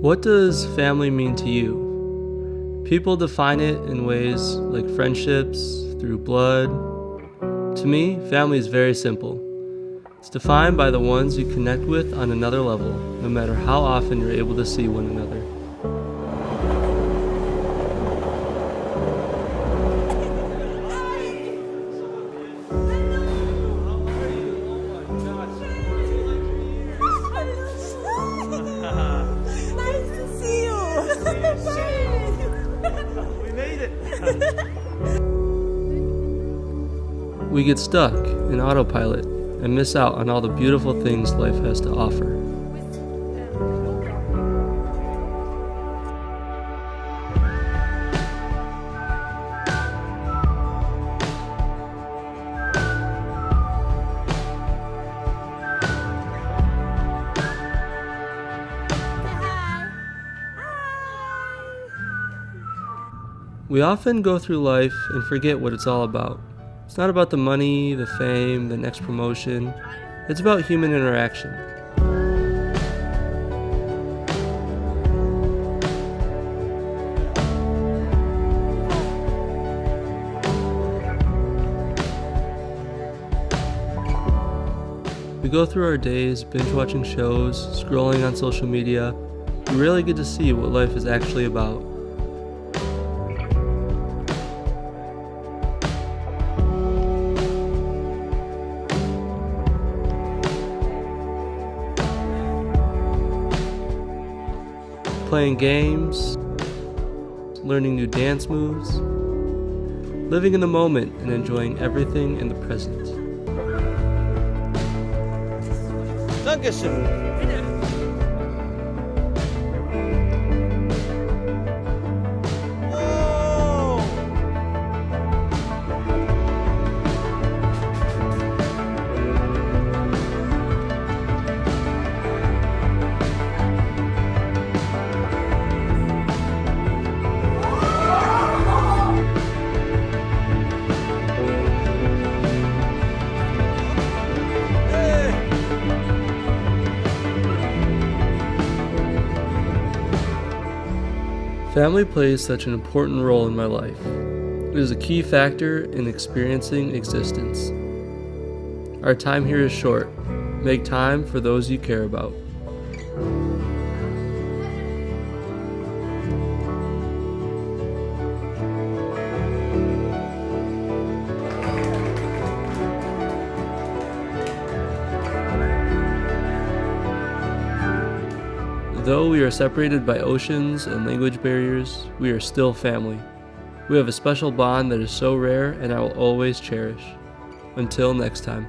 What does family mean to you? People define it in ways like friendships, through blood. To me, family is very simple. It's defined by the ones you connect with on another level, no matter how often you're able to see one another. Nice to see you. We made it. We get stuck in autopilot and miss out on all the beautiful things life has to offer. We often go through life and forget what it's all about. It's not about the money, the fame, the next promotion. It's about human interaction. We go through our days binge watching shows, scrolling on social media. We rarely get to see what life is actually about. Playing games, learning new dance moves, living in the moment and enjoying everything in the present. Dankeschön. Family plays such an important role in my life. It is a key factor in experiencing existence. Our time here is short. Make time for those you care about. Though we are separated by oceans and language barriers, we are still family. We have a special bond that is so rare and I will always cherish. Until next time.